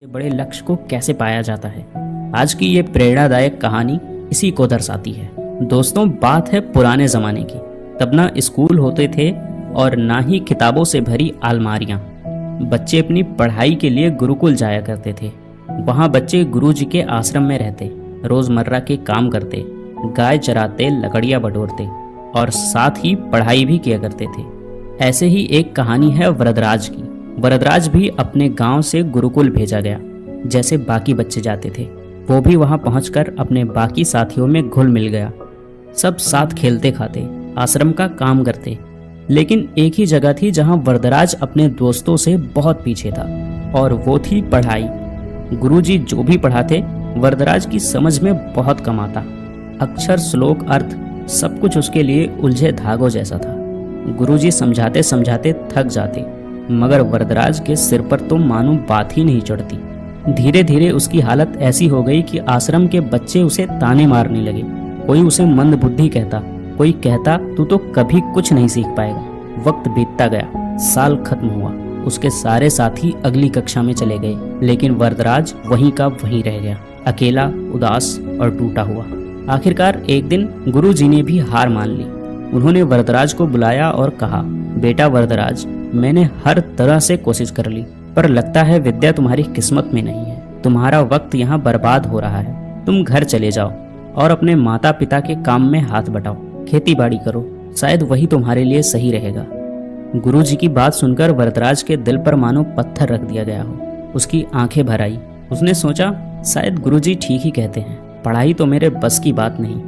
बड़े लक्ष्य को कैसे पाया जाता है। आज की ये प्रेरणादायक कहानी इसी को दर्शाती है। दोस्तों, बात है पुराने ज़माने की। तब ना स्कूल होते थे और ना ही किताबों से भरी अलमारियाँ। बच्चे अपनी पढ़ाई के लिए गुरुकुल जाया करते थे। वहाँ बच्चे गुरुजी के आश्रम में रहते, रोज़मर्रा के काम करते, गाय चराते, लकड़ियाँ बटोरते और साथ ही पढ़ाई भी किया करते थे। ऐसे ही एक कहानी है वरदराज की। वरदराज भी अपने गांव से गुरुकुल भेजा गया, जैसे बाकी बच्चे जाते थे। वो भी वहां पहुंचकर अपने बाकी साथियों में घुल मिल गया। सब साथ खेलते खाते, आश्रम का काम करते। लेकिन एक ही जगह थी जहां वरदराज अपने दोस्तों से बहुत पीछे था, और वो थी पढ़ाई। गुरुजी जो भी पढ़ाते, वरदराज की समझ में बहुत कम आता। अक्षर, श्लोक, अर्थ सब कुछ उसके लिए उलझे धागों जैसा था। गुरुजी समझाते समझाते थक जाते, मगर वरदराज के सिर पर तो मानो बात ही नहीं चढ़ती। धीरे धीरे उसकी हालत ऐसी हो गई कि आश्रम के बच्चे उसे ताने मारने लगे। कोई उसे मंद बुद्धि कहता, कोई कहता तू तो कभी कुछ नहीं सीख पाएगा। वक्त बीतता गया, साल खत्म हुआ। उसके सारे साथी अगली कक्षा में चले गए, लेकिन वरदराज वहीं का वहीं रह गया, अकेला, उदास और टूटा हुआ। आखिरकार एक दिन गुरुजी ने भी हार मान ली। उन्होंने वरदराज को बुलाया और कहा, बेटा वरदराज, मैंने हर तरह से कोशिश कर ली, पर लगता है विद्या तुम्हारी किस्मत में नहीं है। तुम्हारा वक्त यहाँ बर्बाद हो रहा है। तुम घर चले जाओ और अपने माता पिता के काम में हाथ बटाओ, खेती बाड़ी करो, शायद वही तुम्हारे लिए सही रहेगा। गुरुजी की बात सुनकर वरदराज के दिल पर मानो पत्थर रख दिया गया हो। उसकी आंखें भर आई। उसने सोचा, शायद गुरुजी ठीक ही कहते हैं, पढ़ाई तो मेरे बस की बात नहीं।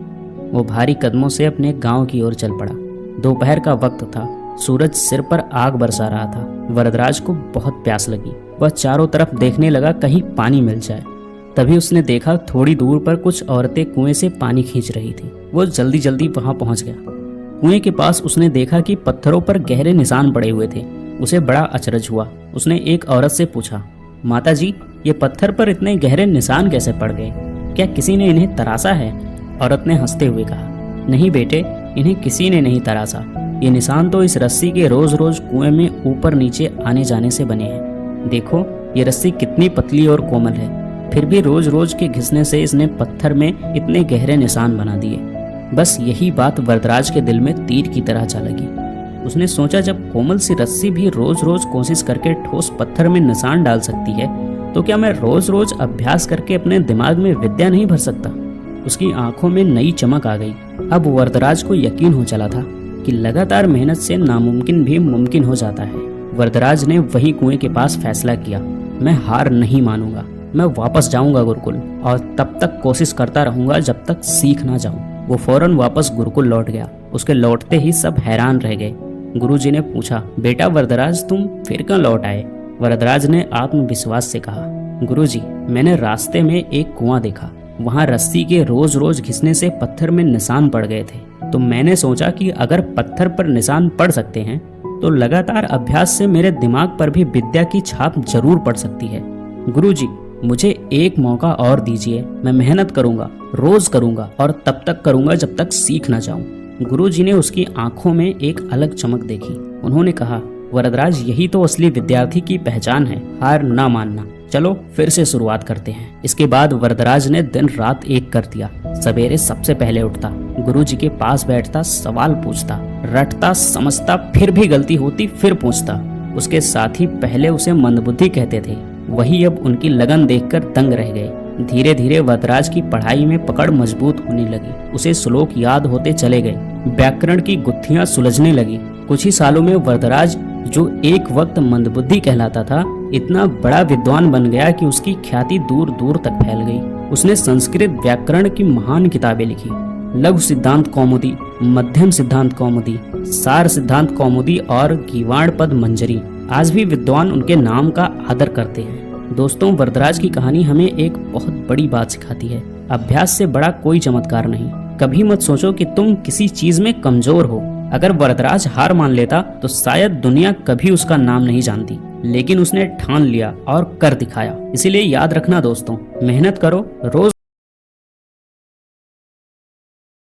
वो भारी कदमों से अपने गांव की ओर चल पड़ा। दोपहर का वक्त था, सूरज सिर पर आग बरसा रहा था। वरदराज को बहुत प्यास लगी। वह चारों तरफ देखने लगा, कहीं पानी मिल जाए। तभी उसने देखा थोड़ी दूर पर कुछ औरतें कुएं से पानी खींच रही थी। वो जल्दी जल्दी वहां पहुंच गया। कुएं के पास उसने देखा कि पत्थरों पर गहरे निशान पड़े हुए थे। उसे बड़ा अचरज हुआ। उसने एक औरत से पूछा, माता जी, ये पत्थर पर इतने गहरे निशान कैसे पड़ गए? क्या किसी ने इन्हें तराशा है? औरत ने हंसते हुए कहा, नहीं बेटे, इन्हें किसी ने नहीं तराशा। ये निशान तो इस रस्सी के रोज रोज कुएं में ऊपर नीचे आने जाने से बने हैं। देखो ये रस्सी कितनी पतली और कोमल है, फिर भी रोज रोज के घिसने से इसने पत्थर में इतने गहरे निशान बना दिए। बस यही बात वरदराज के दिल में तीर की तरह जा लगी। उसने सोचा, जब कोमल सी रस्सी भी रोज रोज कोशिश करके ठोस पत्थर में निशान डाल सकती है, तो क्या मैं रोज रोज अभ्यास करके अपने दिमाग में विद्या नहीं भर सकता? उसकी आंखों में नई चमक आ गई। अब वरदराज को यकीन हो चला था कि लगातार मेहनत से नामुमकिन भी मुमकिन हो जाता है। वरदराज ने वही कुएं के पास फैसला किया, मैं हार नहीं मानूंगा। मैं वापस जाऊंगा गुरुकुल और तब तक कोशिश करता रहूंगा जब तक सीख ना जाऊं। वो फौरन वापस गुरुकुल लौट गया। उसके लौटते ही सब हैरान रह गए। गुरुजी ने पूछा, बेटा वरदराज, तुम फिर क्यों लौट आए? वरदराज ने आत्मविश्वास से कहा, गुरुजी, मैंने रास्ते में एक कुआं देखा। वहाँ रस्सी के रोज रोज घिसने से पत्थर में निशान पड़ गए थे। तो मैंने सोचा कि अगर पत्थर पर निशान पड़ सकते हैं, तो लगातार अभ्यास से मेरे दिमाग पर भी विद्या की छाप जरूर पड़ सकती है। गुरुजी, मुझे एक मौका और दीजिए। मैं मेहनत करूंगा, रोज करूंगा और तब तक करूंगा जब तक सीख ना जाऊं। गुरुजी ने उसकी आंखों में एक अलग चमक देखी। उन्होंने कहा, वरदराज, यही तो असली विद्यार्थी की पहचान है, हार ना मानना। चलो फिर से शुरुआत करते हैं। इसके बाद वरदराज ने दिन रात एक कर दिया। सवेरे सबसे पहले उठता, गुरुजी के पास बैठता, सवाल पूछता, रटता, समझता, फिर भी गलती होती फिर पूछता। उसके साथी पहले उसे मंदबुद्धि कहते थे, वही अब उनकी लगन देखकर दंग रह गए। धीरे धीरे वरदराज की पढ़ाई में पकड़ मजबूत होने लगी। उसे श्लोक याद होते चले गए, व्याकरण की गुत्थियां सुलझने लगी। कुछ ही सालों में वरदराज, जो एक वक्त मंदबुद्धि कहलाता था, इतना बड़ा विद्वान बन गया कि उसकी ख्याति दूर दूर तक फैल गई। उसने संस्कृत व्याकरण की महान किताबें लिखी, लघु सिद्धांत कौमुदी, मध्यम सिद्धांत कौमुदी, सार सिद्धांत कौमुदी और गीवाण पद मंजरी। आज भी विद्वान उनके नाम का आदर करते हैं। दोस्तों, वरदराज की कहानी हमें एक बहुत बड़ी बात सिखाती है, अभ्यास से बड़ा कोई चमत्कार नहीं। कभी मत सोचो कि तुम किसी चीज में कमजोर हो। अगर वरदराज हार मान लेता तो शायद दुनिया कभी उसका नाम नहीं जानती, लेकिन उसने ठान लिया और कर दिखाया। इसीलिए याद रखना दोस्तों, मेहनत करो, रोज